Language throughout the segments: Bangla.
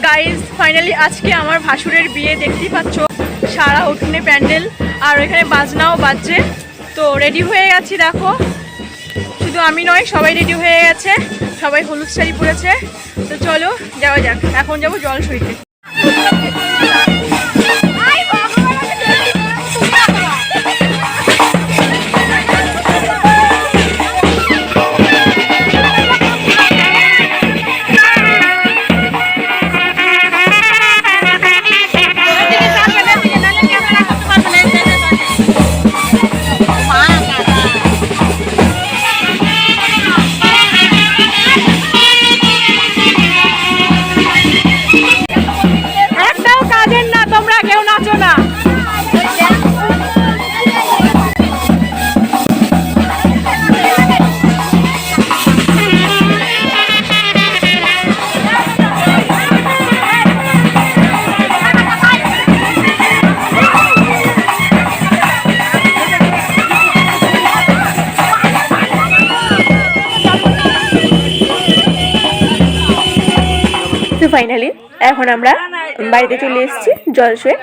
গাইজ ফাইনালি আজকে আমার ভাসুরের বিয়ে, দেখতেই পাচ্ছ সারা উঠোনে প্যান্ডেল আর এখানে বাজনাও বাজছে। তো রেডি হয়ে গেছি, দেখো শুধু আমি নয় সবাই রেডি হয়ে গেছে, সবাই হলুদ শাড়ি পরেছে। তো চলো যাওয়া যাক, এখন যাবো জলসইতে। ফাইনালি এখন আমরা বাড়িতে চলে এসেছি জলসয়ে।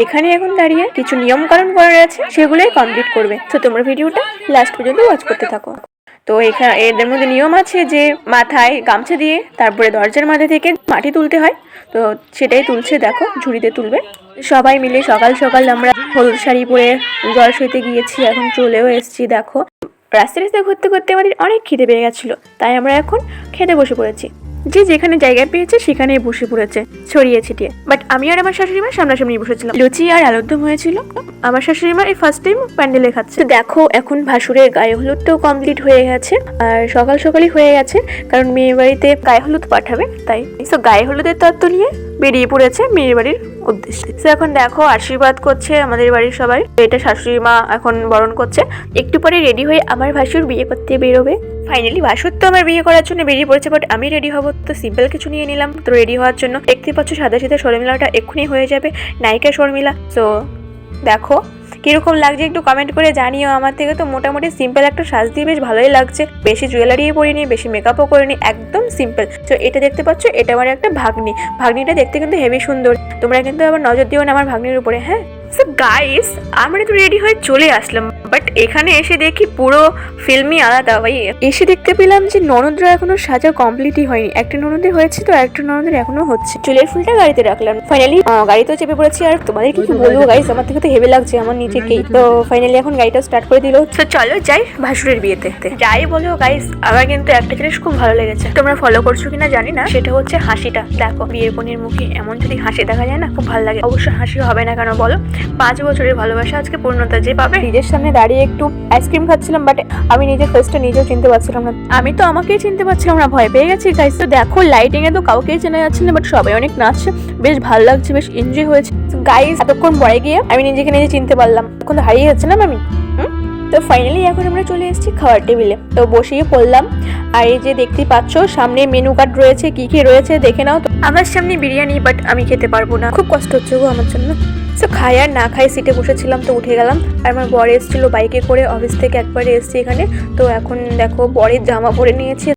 এখানে এখন দাঁড়িয়ে কিছু নিয়মকানুন করার আছে, সেগুলোই কমপ্লিট করবে। তো তোমরা ভিডিওটা লাস্ট পর্যন্ত ওয়াচ করতে থাকো। তো এখানে এদের মধ্যে নিয়ম আছে যে মাথায় গামছা দিয়ে তারপরে দরজার মাঝে থেকে মাটি তুলতে হয়। তো সেটাই তুলছে, দেখো ঝুড়িতে তুলবে। সবাই মিলে সকাল সকাল আমরা হলুদ শাড়ি পরে জলসইতে গিয়েছি, এখন চলেও এসেছি। দেখো রাস্তায় রাস্তায় ঘুরতে ঘুরতে আমাদের অনেক খিদে পেয়ে গেছিলো, তাই আমরা এখন খেতে বসে পড়েছি। যে যেখানে জায়গায় পেয়েছে সেখানেই বসে পড়েছে ছড়িয়ে ছিটিয়ে। বাট আমি আর আমার শাশুড়ি মা সামনাসামনি বসেছিলাম। লুচি আর আলুর দম হয়েছিল। আমার শাশুড়ি মা এই ফার্স্ট টাইম প্যান্ডেলে খাচ্ছে। দেখো এখন ভাসুরের গায়ে হলুদটাও কমপ্লিট হয়ে গেছে, আর সকাল সকালই হয়ে গেছে, কারণ মেয়ের বাড়িতে গায়ে হলুদ পাঠাবে তাই। তো গায়ে হলুদের তত্ত্ব নিয়ে বেরিয়ে পড়েছে মেয়ের বাড়ির উদ্দেশ্যে। তো এখন দেখো আশীর্বাদ করছে আমাদের বাড়ির সবাই। এটা শাশুড়ি মা এখন বরণ করছে। একটু পরে রেডি হয়ে আমার ভাসুর বিয়ে করতে বেরোবে। ফাইনালি ভাসুর তো আমার বিয়ে করার জন্য বেরিয়ে পড়েছে, বাট আমি রেডি হবো তো সিম্পল কিছু নিয়ে নিলাম। তো রেডি হওয়ার জন্য দেখতে পাচ্ছ সাদা সাদা শর্মিলাটা এক্ষুনি হয়ে যাবে, নায়িকা শর্মিলা। তো দেখো কিরকম লাগছে একটু কমেন্ট করে জানিও। আমার থেকে তো মোটামুটি সিম্পল একটা সাজ দিয়ে বেশ ভালোই লাগছে। বেশি জুয়েলারিও পরিনি, বেশি মেকআপও করিনি, একদম সিম্পল। তো এটা দেখতে পাচ্ছ এটা আমার একটা ভাগ্নিটা দেখতে কিন্তু হেভি সুন্দর। তোমরা কিন্তু আবার নজর দিও না আমার ভাগ্নির উপরে, হ্যাঁ। সো গাইস আমরা তো রেডি হয়ে চলে আসলাম, বাট এখানে এসে দেখি পুরো ফিল্মই আলাদা। ভাই এসে দেখতে পেলাম যে ননদরা এখনো সাজা কমপ্লিটই হয়নি। একটা ননদের হয়েছে তো একটা ননদের এখনো হচ্ছে। চুলের ফুলটা গাড়িতে রাখলাম। ফাইনালি গাড়িতেও চেপে পড়েছি। আর তোমাদের কি বলবো গাইস, আমার থেকে তো হেভি লাগছে আমার নিজেকেই। তো ফাইনালি এখন গাড়িটা স্টার্ট করে দিল। তো চলো যাই ভাসুরের বিয়েতে। যাই বলো গাইস, আমার কিন্তু একটা জিনিস খুব ভালো লেগেছে, তোমরা ফলো করছো কিনা জানি না, সেটা হচ্ছে হাসিটা। দেখো বিয়ের বোনের মুখে এমন যদি হাসি দেখা যায় না, খুব ভালো লাগে। অবশ্যই হাসি হবে না কেন বলো, 5 বছরের ভালোবাসা আজকে পূর্ণতা যে পাবে। নিজের সামনে দাঁড়িয়ে একটু আইসক্রিম খাচ্ছিলাম, বাট আমি নিজের ফেসটা নিজেও চিনতে পারছিলাম না। আমি তো আমাকেই চিনতে পারছিলাম না, ভয় পেয়ে গেছি গাইস। তো দেখো লাইটিং এ তো কাউকেই চেনা যাচ্ছে না, বাট সবাই অনেক নাচছে, বেশ ভালো লাগছে, বেশ এনজয় হয়েছে গাইস। এতক্ষণ পরে গিয়ে আমি নিজেকে নিজে চিনতে পারলাম, এখন তো হারিয়ে যাচ্ছে না আমি। তো ফাইনালি এখন আমরা চলে এসেছি খাওয়ার টেবিলে। তো বসিয়ে পড়লাম। আর এই যে দেখতেই পাচ্ছ সামনে মেনু কার্ড রয়েছে, কি কি রয়েছে দেখে নাও। তো আমার সামনে বিরিয়ানি, বাট আমি খেতে পারবো না, খুব কষ্ট হচ্ছে গো আমার জন্য। তো খাই আর না খাই সিটে বসেছিলাম, তো উঠে গেলাম। আর আমার বর এসেছিল বাইকে করে অফিস থেকে, একবারে এসেছি এখানে। তো এখন দেখো বরের জামা পরে নিয়েছি।